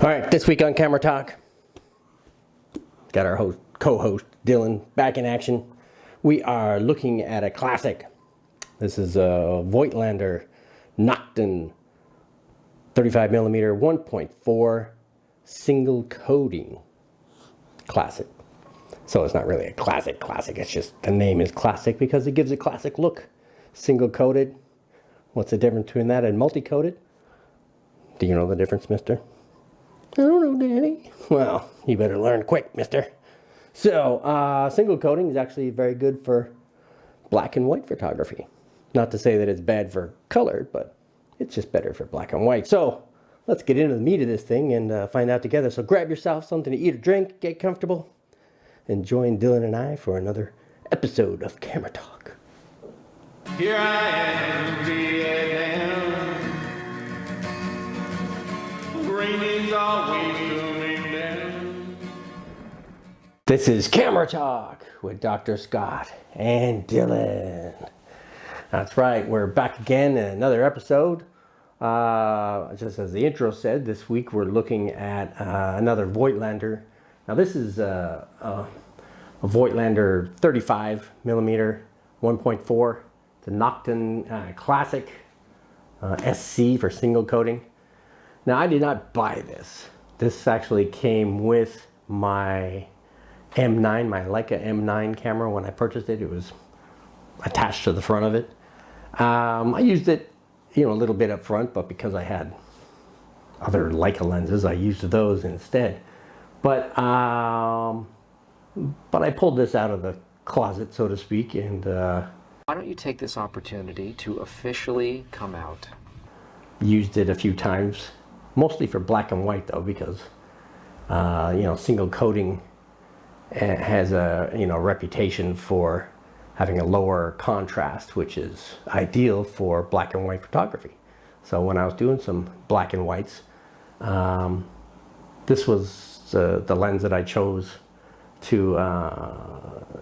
All right, this week on Camera Talk, got our co-host Dylan back in action. We are looking at a classic. This is a Voigtländer Nokton 35mm 1.4 single coating classic. So it's not really a classic, it's just the name is classic because it gives a classic look. Single coated. What's the difference between that and multi-coated? Do you know the difference, mister? I don't know, Danny. Well, you better learn quick, mister. So, single coating is actually very good for black and white photography. Not to say that it's bad for color, but it's just better for black and white. So, let's get into the meat of this thing and find out together. So, grab yourself something to eat or drink, get comfortable, and join Dylan and I for another episode of Camera Talk. Here I am, Vietnam. Rain is always coming down. This is Camera Talk with Dr. Scott and Dylan. That's right, we're back again in another episode. Just as the intro said, this week we're looking at another Voigtländer. Now this is a Voigtländer 35mm 1.4, the Nokton Classic SC for single coating. Now I did not buy this. This actually came with my M9, my Leica M9 camera. When I purchased it, it was attached to the front of it. I used it, a little bit up front, but because I had other Leica lenses, I used those instead. But I pulled this out of the closet, so to speak, and why don't you take this opportunity to officially come out? Used it a few times, mostly for black and white though, because single coating has a reputation for having a lower contrast, which is ideal for black and white photography. So when I was doing some black and whites, this was the lens that I chose to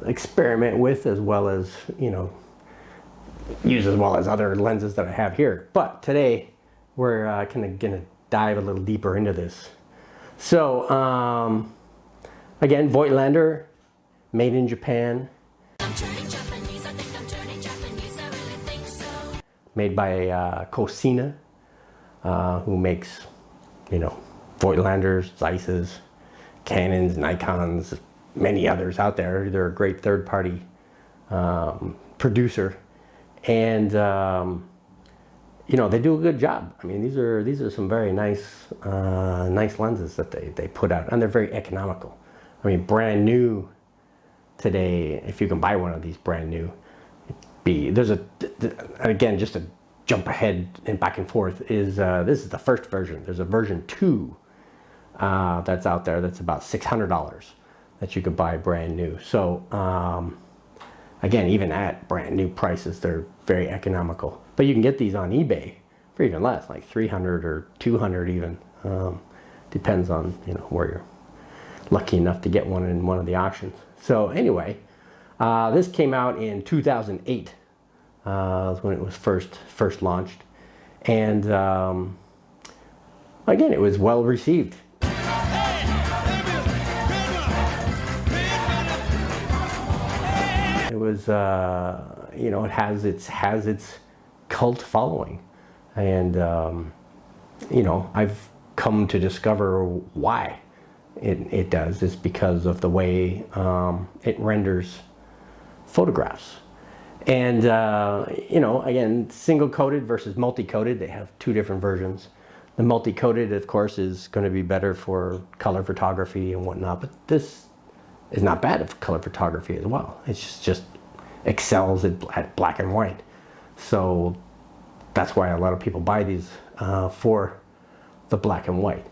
experiment with, as well as use as well as other lenses that I have here. But today we're gonna dive a little deeper into this. So again, Voigtländer, made in Japan. Made by Cosina, who makes, Voigtländers, Zeisses, Canons, Nikons, many others out there. They're a great third-party producer, and they do a good job. I mean, these are some very nice lenses that they put out, and they're very economical. I mean, brand new today, if you can buy one of these brand new, again, just to jump ahead and back and forth, is this is the first version. There's a version 2 that's out there that's about $600 that you could buy brand new. So again, even at brand new prices, they're very economical. But you can get these on eBay for even less, like $300 or $200 even. Depends on where you're lucky enough to get one in one of the auctions. So anyway, this came out in 2008. Was when it was first launched, and again, it was well received. It was it has its cult following, and I've come to discover why it does is because of the way it renders photographs. And again, single coated versus multi-coated, they have two different versions. The multi-coated, of course, is going to be better for color photography and whatnot, but this is not bad for color photography as well. It's just excels at black and white. So that's why a lot of people buy these for the black and white.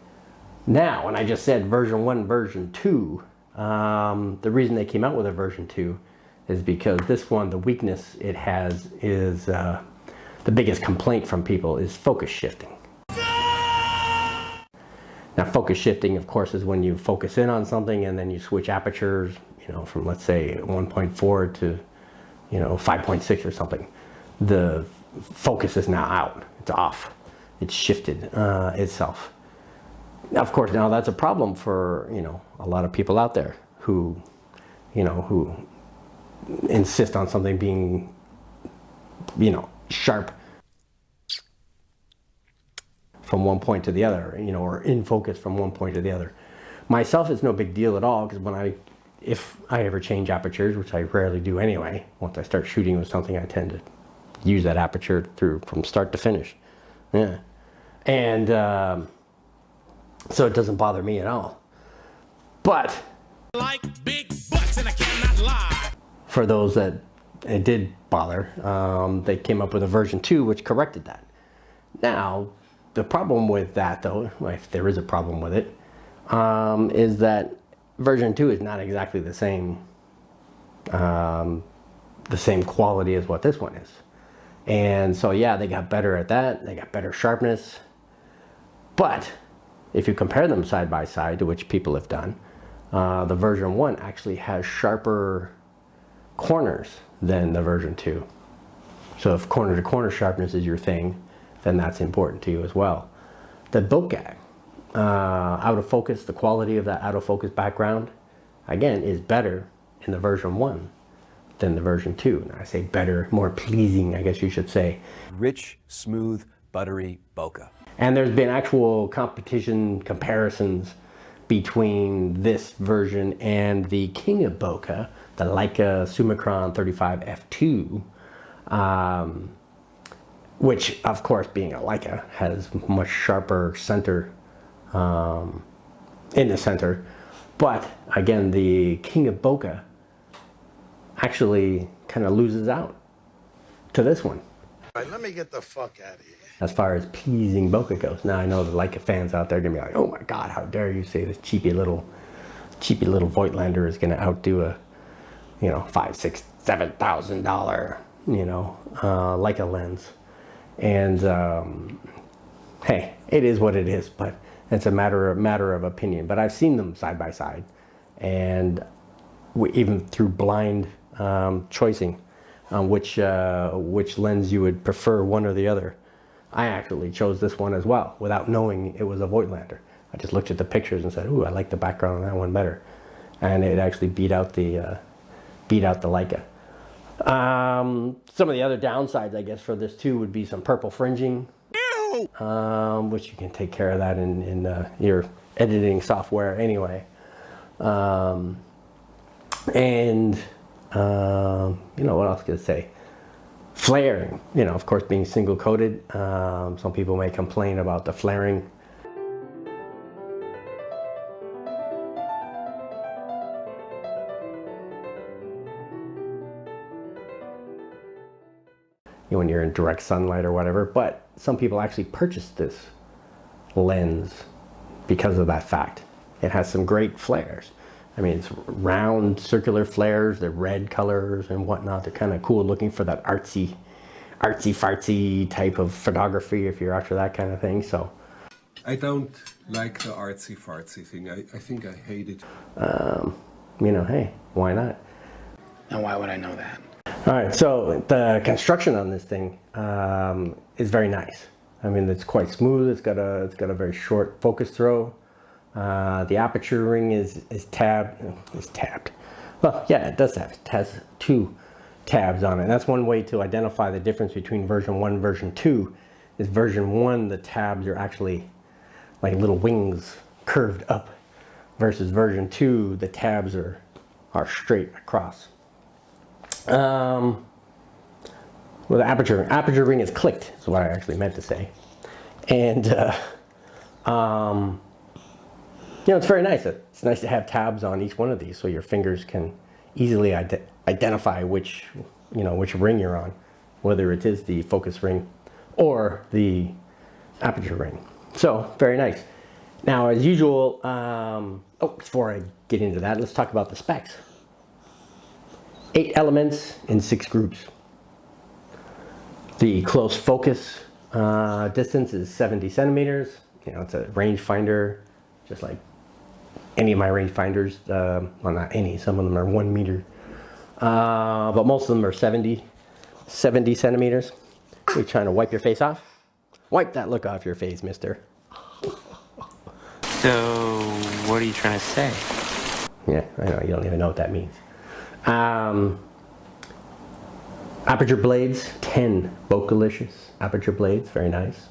Now, when I just said version 1, version 2, the reason they came out with a version 2 is because this one, the weakness it has is, the biggest complaint from people is focus shifting. Now, focus shifting, of course, is when you focus in on something and then you switch apertures, from, let's say, 1.4 to, 5.6 or something. The focus is now out. It's off. It's shifted itself. Now, of course, now that's a problem for, you know, a lot of people out there who, you know, who insist on something being, you know, sharp from one point to the other, you know, or in focus from one point to the other. Myself, it's no big deal at all, because if I ever change apertures, which I rarely do anyway, once I start shooting with something, I tend to use that aperture through from start to finish. Yeah. And so it doesn't bother me at all. But like big butts, and I cannot lie. For those that it did bother, they came up with a version 2 which corrected that. Now, the problem with that, though, if there is a problem with it, is that version 2 is not exactly the same quality as what this one is. And so yeah, they got better at that, they got better sharpness, but if you compare them side by side, to which people have done, the version 1 actually has sharper corners than the version 2. So if corner to corner sharpness is your thing, then that's important to you as well. The bokeh, out of focus, the quality of that out of focus background, again, is better in the version 1 than the version 2. And I say better, more pleasing, I guess you should say. Rich, smooth, buttery bokeh. And there's been actual competition comparisons between this version and the king of bokeh, the Leica Summicron 35 f2, which, of course, being a Leica, has much sharper center in the center. But again, the king of bokeh actually kind of loses out to this one. All right, let me get the fuck out of here. As far as pleasing bokeh goes. Now I know the Leica fans out there are gonna be like, oh my God, how dare you say this cheapy little Voigtländer is gonna outdo a, you know, $5,000, $6,000, $7,000, you know, Leica lens. And hey, it is what it is, but it's a matter of opinion. But I've seen them side by side, and even through blind choicing on which lens you would prefer, one or the other. I actually chose this one as well without knowing it was a Voigtländer. I just looked at the pictures and said, ooh, I like the background on that one better. And it actually beat out the Leica. Some of the other downsides, I guess, for this too would be some purple fringing, which you can take care of that in your editing software anyway. You know, what else can I say? Flaring, you know, of course, being single coated, some people may complain about the flaring. When you're in direct sunlight or whatever, but some people actually purchase this lens because of that fact. It has some great flares. I mean, it's round circular flares, they're red colors and whatnot. They're kind of cool looking for that artsy fartsy type of photography if you're after that kind of thing. So I don't like the artsy fartsy thing. I think I hate it. you know, hey, why not? And why would I know that? All right, so the construction on this thing is very nice. I mean, it's quite smooth. It's got a very short focus throw. The aperture ring is tabbed. Well, yeah, it does have. It has 2 tabs on it. And that's one way to identify the difference between version 1 and version 2. Is version 1, the tabs are actually like little wings curved up, versus version 2, the tabs are straight across. Well, the aperture ring is clicked, is what I actually meant to say. And you know, it's very nice. It's nice to have tabs on each one of these so your fingers can easily identify which ring you're on, whether it is the focus ring or the aperture ring. So very nice. Now, as usual, before I get into that, let's talk about the specs. 8 elements in 6 groups. The close focus distance is 70 centimeters. You know, it's a rangefinder, just like any of my rangefinders. Well, not any, some of them are 1 meter. But most of them are 70 centimeters. Are you trying to wipe your face off? Wipe that look off your face, mister. So, what are you trying to say? Yeah, I know, you don't even know what that means. Aperture blades, 10 Voigtländer aperture blades, very nice.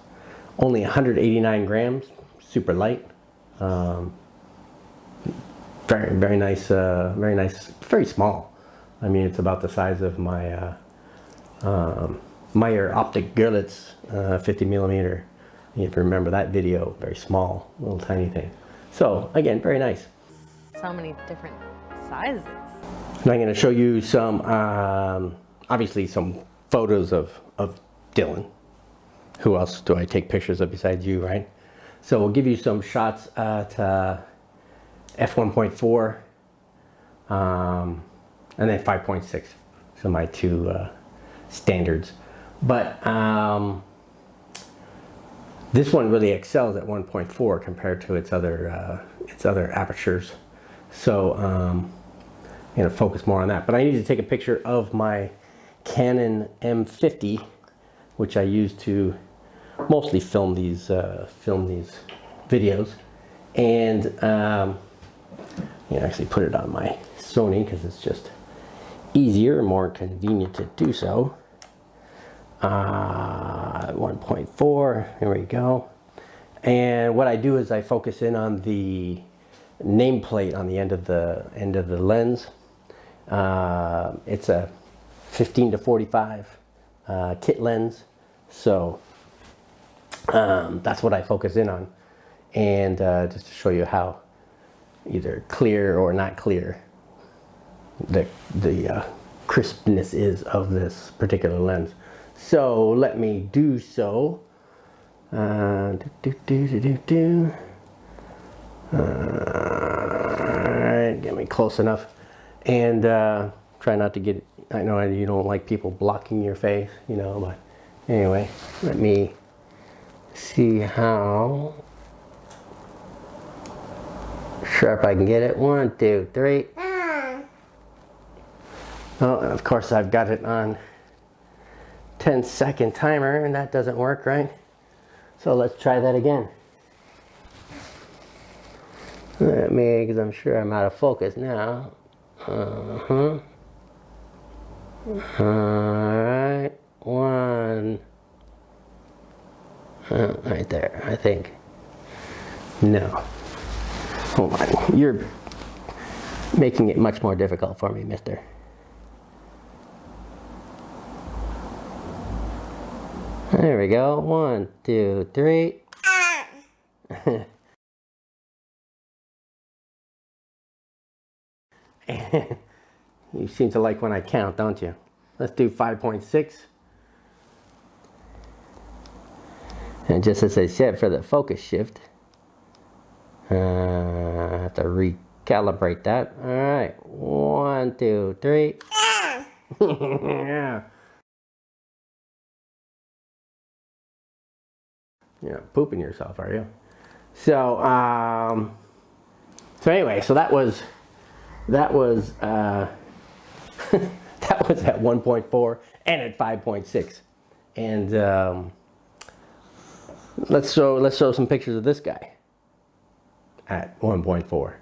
Only 189 grams, super light. Very nice, very small. I mean, it's about the size of my Meyer optic Görlitz 50 millimeter. If you remember that video, very small, little tiny thing. So again, very nice. So many different sizes. And I'm going to show you some, obviously some photos of Dylan. Who else do I take pictures of besides you, right? So we'll give you some shots at f1.4 and then 5.6. So my two standards. But this one really excels at 1.4 compared to its other apertures. So I'm going to focus more on that. But I need to take a picture of my Canon M50, which I use to mostly film these videos, and actually put it on my Sony because it's just easier and more convenient to do so. 1.4, here we go. And what I do is I focus in on the nameplate on the end of the lens. It's a 15 to 45 kit lens, so that's what I focus in on, and just to show you how either clear or not clear the crispness is of this particular lens. So let me do so. Alright, get me close enough, and try not to get, I know you don't like people blocking your face, you know, but anyway, let me see how sharp I can get it. 1, 2, 3. Oh, and of course I've got it on 10-second timer, and that doesn't work, right? So let's try that again. Let me, because I'm sure I'm out of focus now. Alright, 1. Right there, I think. No. Hold on. You're making it much more difficult for me, mister. There we go. 1, 2, 3. You seem to like when I count, don't you? Let's do 5.6. And just as I said, for the focus shift, I have to recalibrate that. All right, 1, 2, 3. Yeah. You're not pooping yourself, are you? So, so anyway, so that was that was at 1.4 and at 5.6, and let's show some pictures of this guy at 1.4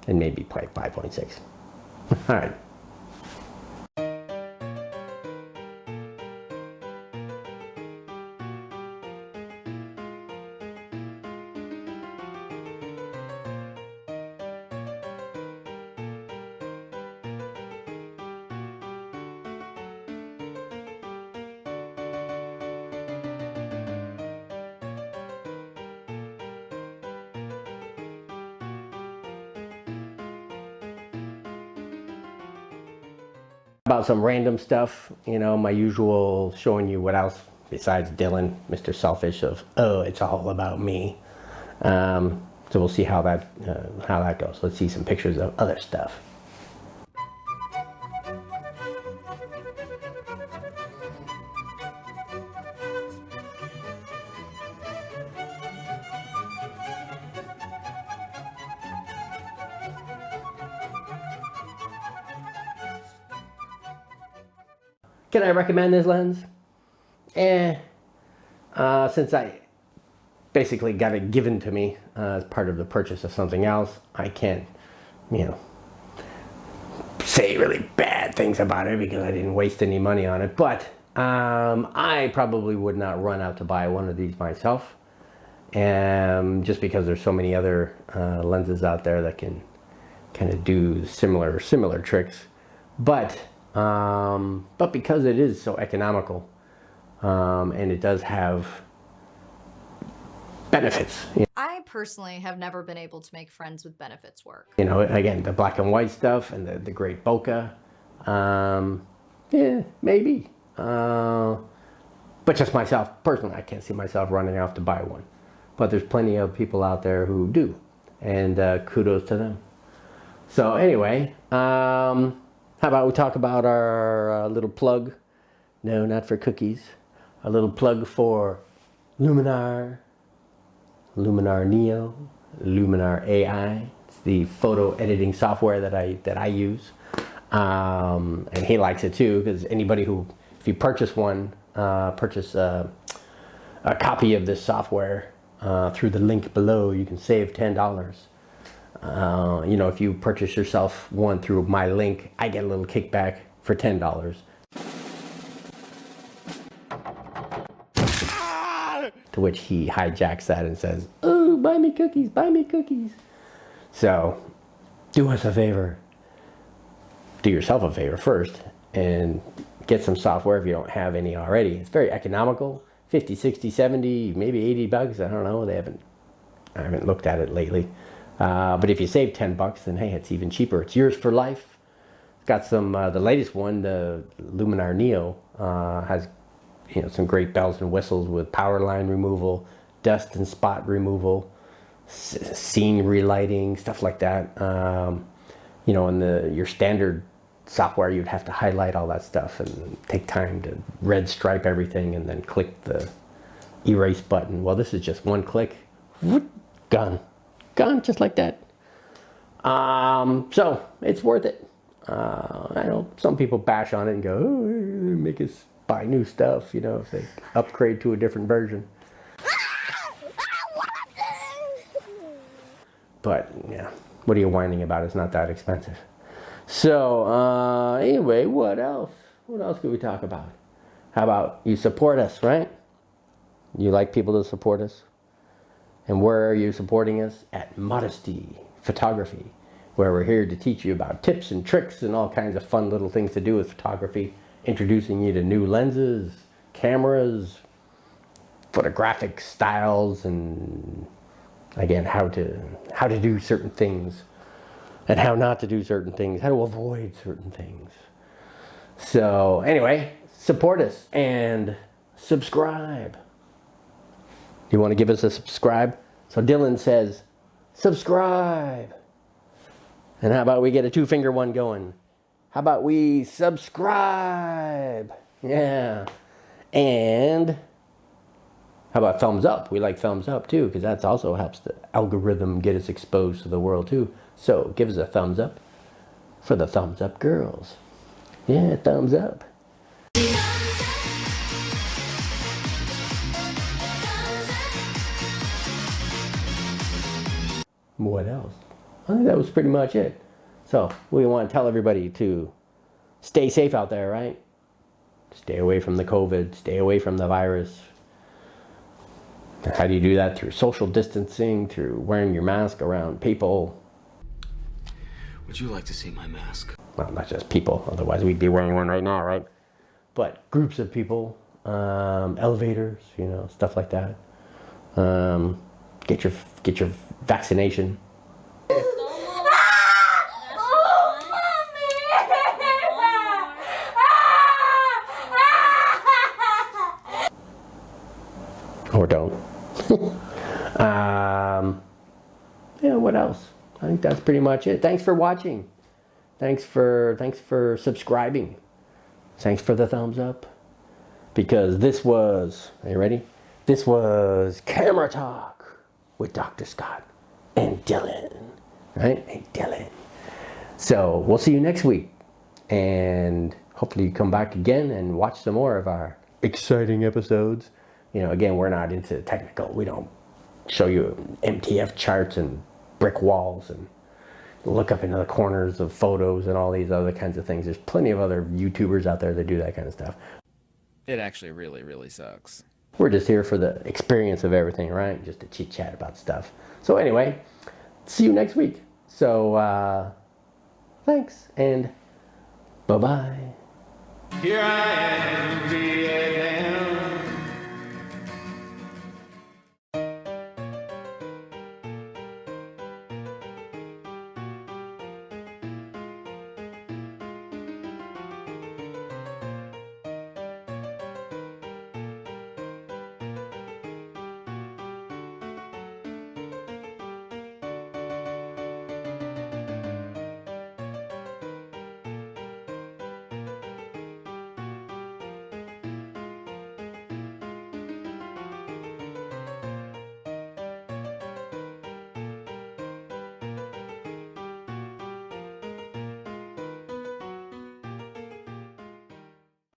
and maybe play 5.6. All right. About some random stuff, you know, my usual showing you what else besides Dylan, Mr. Selfish of, oh, it's all about me. So we'll see how that goes. Let's see some pictures of other stuff. Can I recommend this lens? Since I basically got it given to me as part of the purchase of something else. I can't, say really bad things about it because I didn't waste any money on it. But I probably would not run out to buy one of these myself, just because there's so many other lenses out there that can kind of do similar tricks. But because it is so economical, and it does have benefits. I personally have never been able to make friends with benefits work. Again, the black and white stuff and the great bokeh, yeah, maybe. But just myself, personally, I can't see myself running off to buy one. But there's plenty of people out there who do, and kudos to them. So anyway, how about we talk about our little plug? No, not for cookies. A little plug for Luminar. Luminar Neo, Luminar AI. It's the photo editing software that I use, and he likes it too, because anybody who, if you purchase one, purchase a copy of this software through the link below, you can save $10. If you purchase yourself one through my link, I get a little kickback for $10. To which he hijacks that and says, "Oh, buy me cookies, buy me cookies." So, do us a favor. Do yourself a favor first and get some software if you don't have any already. It's very economical, 50, 60, 70, maybe $80. I don't know. I haven't looked at it lately. But if you save $10, then hey, it's even cheaper. It's yours for life. It's got some, the latest one, the Luminar Neo, has some great bells and whistles with power line removal, dust and spot removal, scene relighting, stuff like that. In your standard software, you'd have to highlight all that stuff and take time to red stripe everything and then click the erase button. Well, this is just one click, whoop, gone just like that. So it's worth it. I know some people bash on it and go, "Oh, make us buy new stuff," if they upgrade to a different version. But yeah, what are you whining about? It's not that expensive. So anyway, what else? What else could we talk about? How about you support us, right? You like people to support us? And where are you supporting us? At Modesty Photography, where we're here to teach you about tips and tricks and all kinds of fun little things to do with photography, introducing you to new lenses, cameras, photographic styles, and again, how to do certain things and how not to do certain things, how to avoid certain things. So anyway, support us and subscribe. You want to give us a subscribe? So Dylan says, subscribe. And how about we get a 2-finger one going? How about we subscribe? Yeah. And how about thumbs up? We like thumbs up too, because that also helps the algorithm get us exposed to the world too. So give us a thumbs up for the thumbs up girls. Yeah, thumbs up. What else? I think that was pretty much it. So we want to tell everybody to stay safe out there, right? Stay away from the COVID, stay away from the virus. How do you do that? Through social distancing, through wearing your mask around people. Would you like to see my mask? Well, not just people, otherwise we'd be wearing one right now, right? But groups of people, elevators, stuff like that. Get your vaccination. Or don't. Yeah, what else? I think that's pretty much it. Thanks for watching. Thanks for subscribing. Thanks for the thumbs up. Because this was, are you ready? This was Camera Talk with Dr. Scott and Dylan. Right? Hey, Dylan. So we'll see you next week. And hopefully you come back again and watch some more of our exciting episodes. Again, we're not into technical. We don't show you MTF charts and brick walls and look up into the corners of photos and all these other kinds of things. There's plenty of other YouTubers out there that do that kind of stuff. It actually really, really sucks. We're just here for the experience of everything, right? Just to chit chat about stuff. So anyway, see you next week. So thanks and bye-bye. Here I am in Vietnam.